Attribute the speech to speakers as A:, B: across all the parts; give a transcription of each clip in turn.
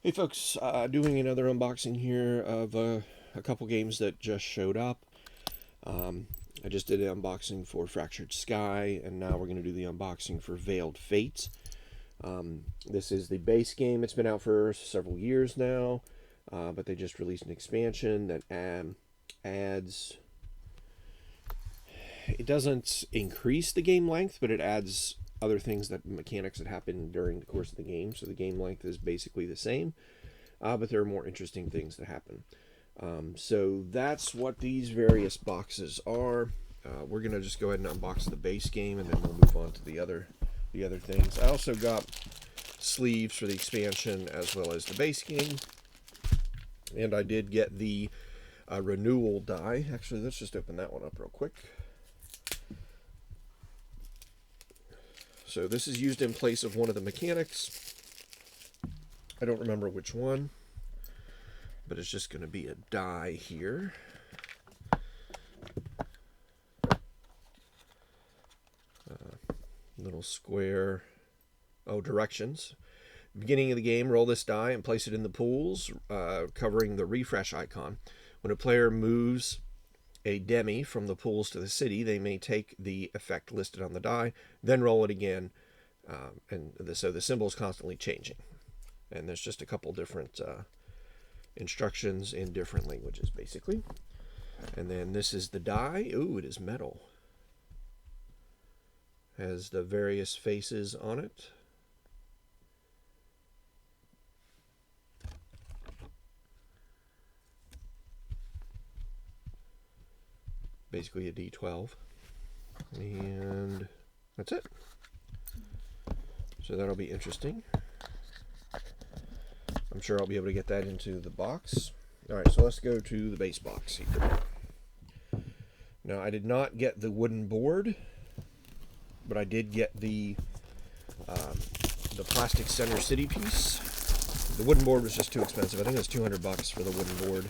A: Hey folks, doing another unboxing here of a couple games that just showed up. Um, I just did an unboxing for Fractured Sky, and now we're going to do the unboxing for Veiled Fate. This is the base game. It's been out for several years now, but they just released an expansion that adds... It doesn't increase the game length, but it adds other things, that mechanics that happen during the course of the game. So the game length is basically the same, but there are more interesting things that happen. So that's what these various boxes are. We're gonna just go ahead and unbox the base game, and then we'll move on to the other things. I also got sleeves for the expansion as well as the base game, and I did get the renewal die. Actually, let's just open that one up real quick. So this is used in place of one of the mechanics. I don't remember which one, but it's just going to be a die here. Little square. Oh, directions. Beginning of the game, roll this die and place it in the pools, covering the refresh icon. When a player moves a demi from the pools to the city, they may take the effect listed on the die, then roll it again, so the symbol is constantly changing. And there's just a couple different instructions in different languages, basically. And then this is the die. Ooh, it is metal. Has the various faces on it. Basically a D12. And that's it. So that'll be interesting. I'm sure I'll be able to get that into the box. Alright, so let's go to the base box here. Now, I did not get the wooden board, but I did get the plastic center city piece. The wooden board was just too expensive. I think it was $200 for the wooden board.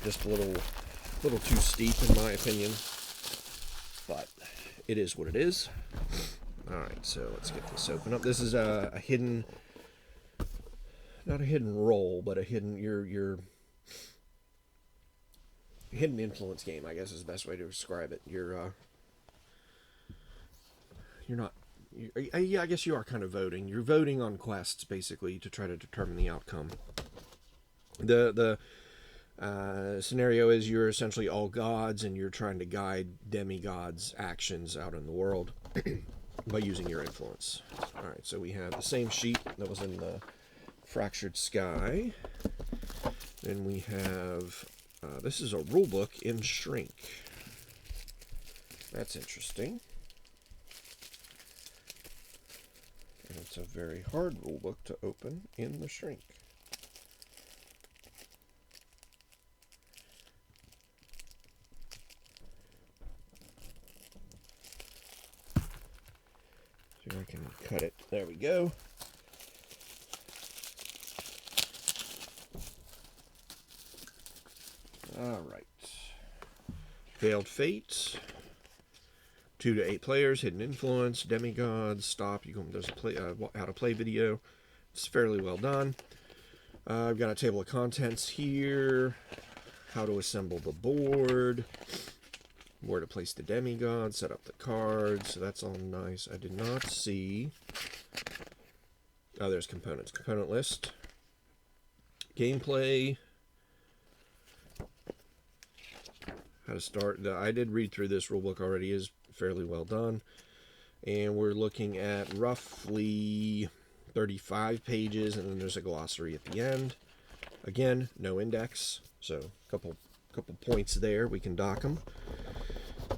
A: Just a little too steep in my opinion, but it is what it is. Alright, so let's get this open up. This is a hidden, not a hidden roll, but a hidden, your hidden influence game, I guess is the best way to describe it. You're not, yeah, I guess you are kind of voting. You're voting on quests, basically, to try to determine the outcome. The scenario is you're essentially all gods, and you're trying to guide demigods' actions out in the world by using your influence. Alright, so we have the same sheet that was in the Fractured Sky. Then we have, this is a rulebook in shrink. That's interesting. And it's a very hard rulebook to open in the shrink. See if I can cut it. There we go. Alright. Veiled Fate. 2 to 8 players, hidden influence, demigods, stop. There's a how to play video. It's fairly well done. I've got a table of contents here. How to assemble the board. Where to place the demigod, set up the cards. So that's all nice. I did not see. Oh, there's components. Component list. Gameplay. How to start. I did read through this rulebook already. Is fairly well done. And we're looking at roughly 35 pages, and then there's a glossary at the end. Again, no index, so a couple points there. We can dock them.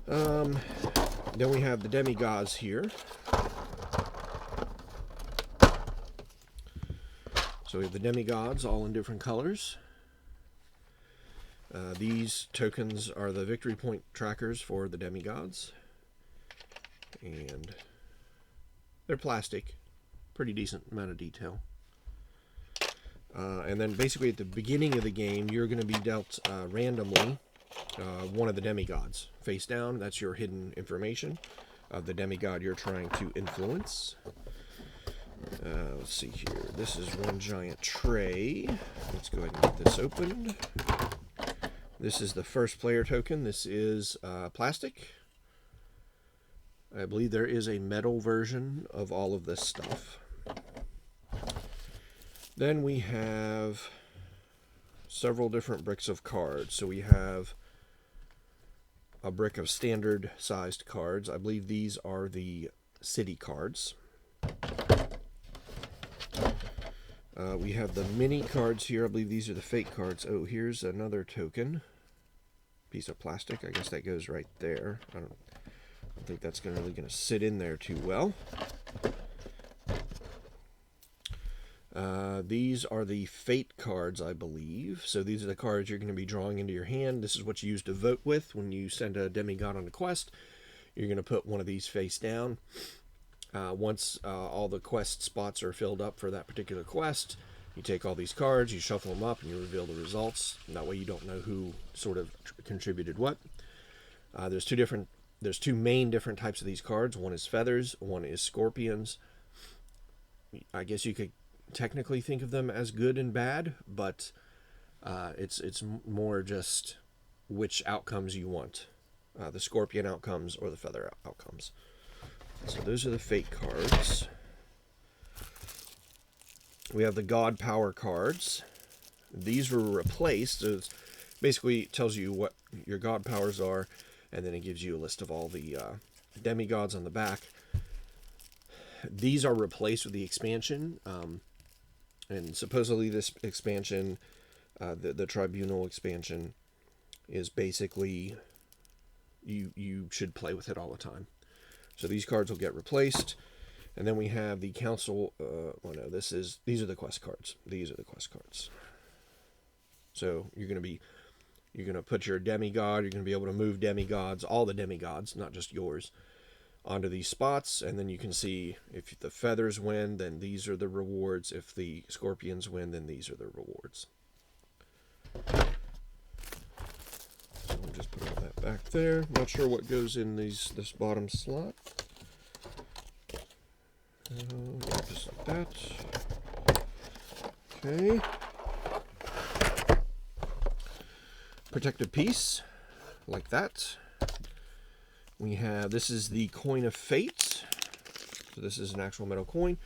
A: Then we have the demigods here. So we have the demigods all in different colors. These tokens are the victory point trackers for the demigods. And they're plastic. Pretty decent amount of detail. And then basically at the beginning of the game, you're going to be dealt randomly one of the demigods. Face down, that's your hidden information of the demigod you're trying to influence. Let's see here. This is one giant tray. Let's go ahead and get this opened. This is the first player token. This is plastic. I believe there is a metal version of all of this stuff. Then we have several different bricks of cards. So we have a brick of standard sized cards. I believe these are the city cards. We have the mini cards here. I believe these are the fake cards. Oh, here's another token. Piece of plastic. I guess that goes right there. I don't think that's really going to sit in there too well. These are the fate cards, I believe. So these are the cards you're going to be drawing into your hand. This is what you use to vote with when you send a demigod on a quest. You're going to put one of these face down. Once all the quest spots are filled up for that particular quest, you take all these cards, you shuffle them up, and you reveal the results. And that way you don't know who sort of contributed what. There's two main different types of these cards. One is feathers, one is scorpions. I guess you could technically think of them as good and bad, but it's more just which outcomes you want. The scorpion outcomes or the feather outcomes. So those are the fate cards. We have the God Power cards. These were replaced. So it basically tells you what your God powers are, and then it gives you a list of all the demigods on the back. These are replaced with the expansion, and supposedly this expansion, the Tribunal expansion, is basically you should play with it all the time. So these cards will get replaced. And then we have the council. These are the quest cards. These are the quest cards. So you're gonna put your demigod. You're gonna be able to move demigods, all the demigods, not just yours, onto these spots. And then you can see if the feathers win, then these are the rewards. If the scorpions win, then these are the rewards. So we'll just put all that back there. Not sure what goes in this bottom slot. Just like that. Okay. Protective piece, like that. We have, this is the coin of fate. So this is an actual metal coin.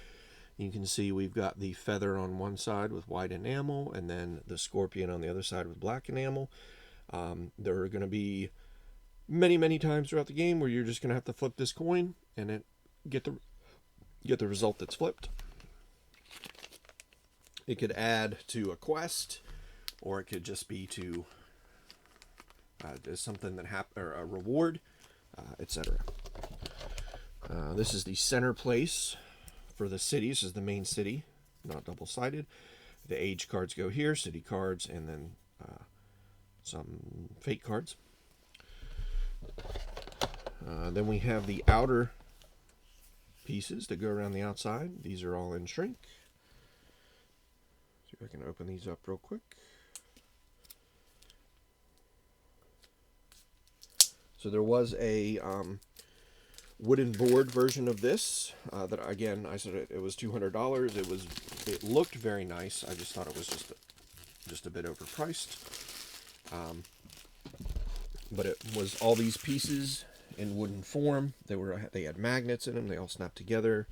A: You can see we've got the feather on one side with white enamel, and then the scorpion on the other side with black enamel. There are going to be many times throughout the game where you're just going to have to flip this coin and get the result that's flipped. It could add to a quest, or it could just be to something that or a reward, etc. This is the center place for the city. This is the main city, not double-sided. The age cards go here, city cards, and then some fate cards. Then we have the outer pieces that go around the outside. These are all in shrink. See if I can open these up real quick. So there was a wooden board version of this that, again, I said it was $200. It looked very nice. I just thought it was just a bit overpriced. But it was all these pieces in wooden form. They had magnets in them. They all snapped together.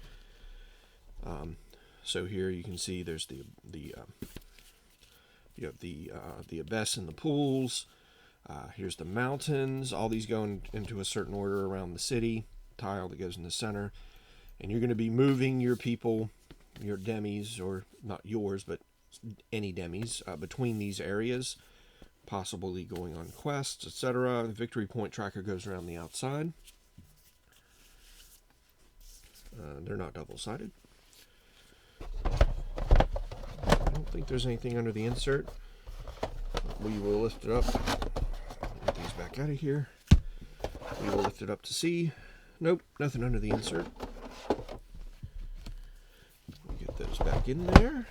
A: So here you can see there's you have the abyss and the pools. Here's the mountains. All these go into a certain order around the city. Tile that goes in the center, and you're going to be moving your people, your demis, or not yours, but any demis, between these areas, possibly going on quests, etc. The victory point tracker goes around the outside. They're not double-sided. I don't think there's anything under the insert. We will lift it up. Get these back out of here. We will lift it up to see. Nope, nothing under the insert. We'll get those back in there.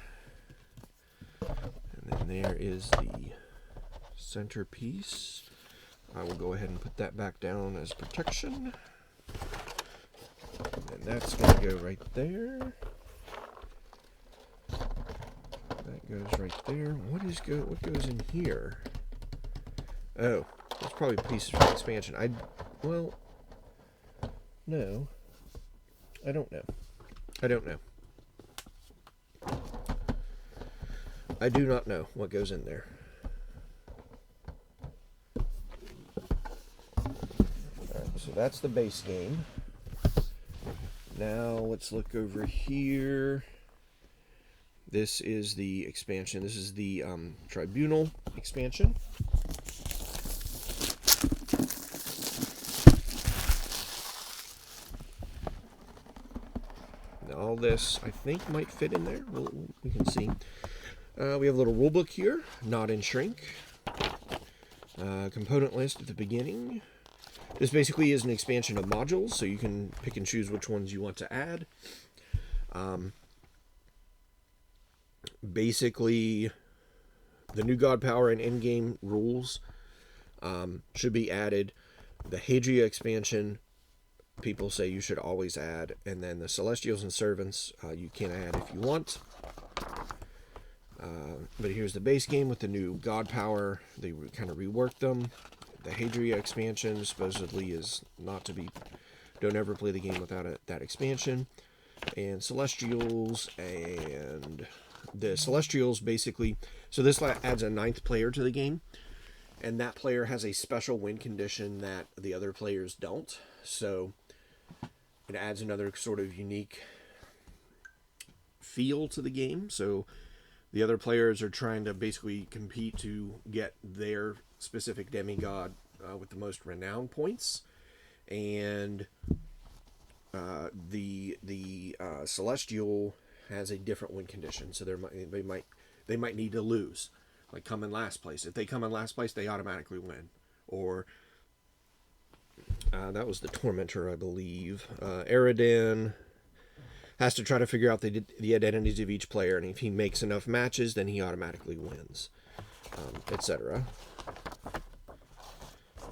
A: And then there is the centerpiece. I will go ahead and put that back down as protection. And that's going to go right there. goes right there. What goes in here? Oh, that's probably pieces from expansion. Well, no. I don't know. I don't know. I do not know what goes in there. Alright, so that's the base game. Now let's look over here. This is the expansion. This is the Tribunal expansion. Now, all this, I think, might fit in there. We can see. We have a little rule book here, not in shrink. Component list at the beginning. This basically is an expansion of modules, so you can pick and choose which ones you want to add. Basically, the new god power and endgame rules should be added. The Hadria expansion, people say you should always add, and then the Celestials and Servants you can add if you want. But here's the base game with the new god power. They kind of reworked them. The Hadria expansion supposedly is not to be... Don't ever play the game without that expansion. And Celestials, and the Celestials basically... So this adds a 9th player to the game. And that player has a special win condition that the other players don't. So it adds another sort of unique feel to the game. So the other players are trying to basically compete to get their specific demigod with the most renown points. And the Celestial has a different win condition. So they might need to lose. Like come in last place. If they come in last place, they automatically win. Or that was the Tormentor, I believe. Eridan has to try to figure out the identities of each player, and if he makes enough matches, then he automatically wins, etc.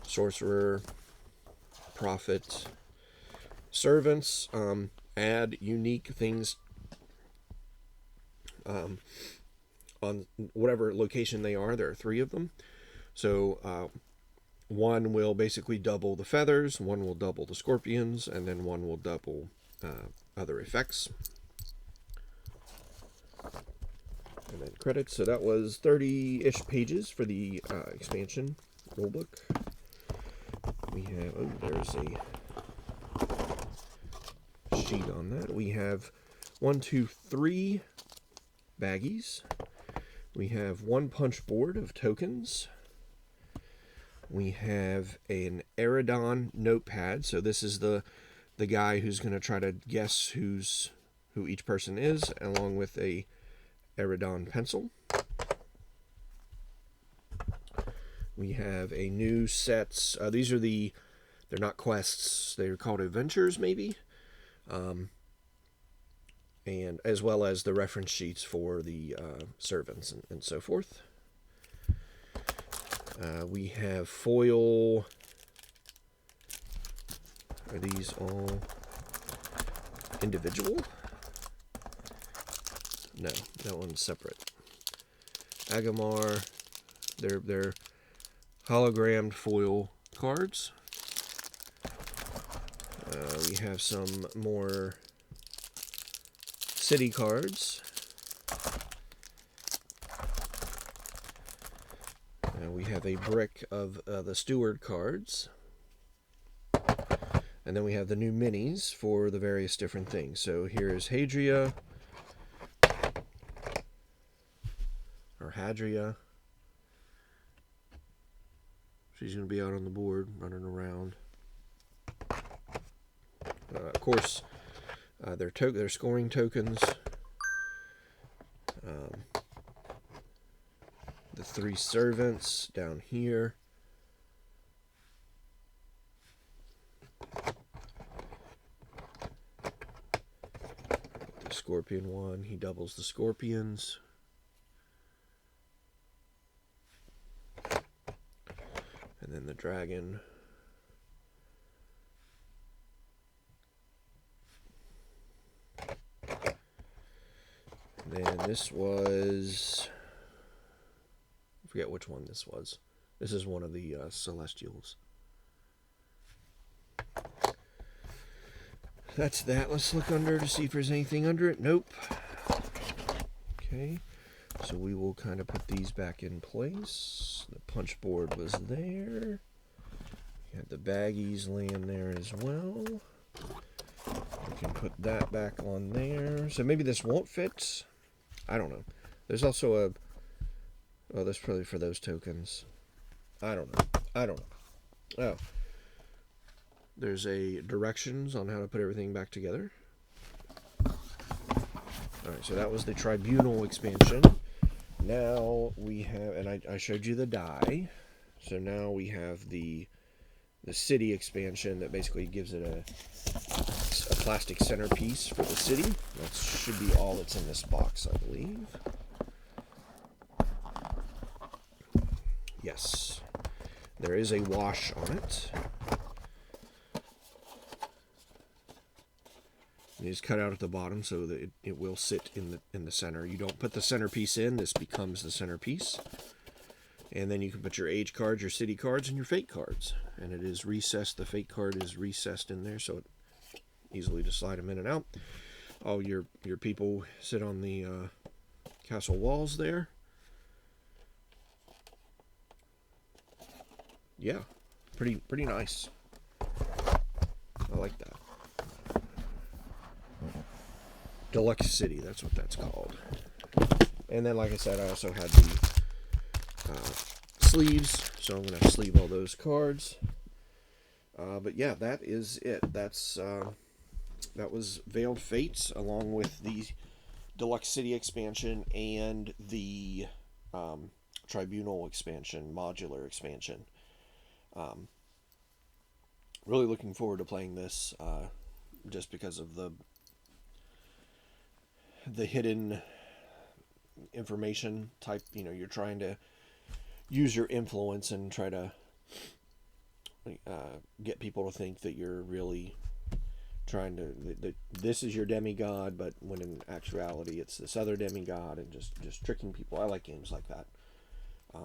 A: Sorcerer, Prophet, Servants add unique things on whatever location they are. There are 3 of them. So one will basically double the feathers, one will double the scorpions, and then one will double other effects. And then credits. So that was 30-ish pages for the expansion rulebook. We have, there's a sheet on that. We have 1, 2, 3 baggies. We have 1 punch board of tokens. We have an Eridan notepad. So this is the guy who's going to try to guess who each person is, along with a Eridan pencil. We have a new set. These are they're not quests. They're called adventures, maybe. And as well as the reference sheets for the servants and so forth. We have foil. Are these all individual? No, that one's separate. Agamar, they're hologrammed foil cards. We have some more city cards. We have a brick of the steward cards. And then we have the new minis for the various different things. So here's Hadria. Or Hadria. She's going to be out on the board, running around. Of course, their scoring tokens. The 3 servants down here. The scorpion one, he doubles the scorpions. And then the dragon. Then this was, I forget which one this was. This is one of the Celestials. That's that. Let's look under to see if there's anything under it. Nope. Okay. So we will kind of put these back in place. The punch board was there. We had the baggies laying there as well. We can put that back on there. So maybe this won't fit. I don't know. There's also a... Oh, that's probably for those tokens. I don't know. Oh. There's a directions on how to put everything back together. Alright, so that was the Tribunal expansion. Now we have, and I showed you the die. So now we have the city expansion that basically gives it a plastic centerpiece for the city. That should be all that's in this box, I believe. Yes. There is a wash on it. You just cut out at the bottom so that it will sit in the center. You don't put the centerpiece in, this becomes the centerpiece. And then you can put your age cards, your city cards, and your fate cards. And it is recessed, the fate card is recessed in there, so it easily to slide them in and out. All your people sit on the castle walls there. Yeah, pretty nice. I like that. Deluxe City, that's what that's called. And then, like I said, I also had the sleeves, so I'm going to sleeve all those cards. But yeah, that is it. That was Veiled Fates, along with the Deluxe City expansion and the Tribunal expansion, modular expansion. Really looking forward to playing this, just because of the hidden information type. You know, you're trying to use your influence and try to get people to think that you're really trying to, that this is your demigod, but when in actuality it's this other demigod, and just tricking people. I like games like that.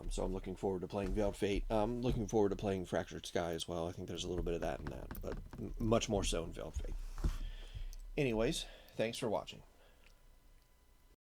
A: So I'm looking forward to playing Veiled Fate. I'm looking forward to playing Fractured Sky as well. I think there's a little bit of that in that, but much more so in Veiled Fate. Anyways, thanks for watching.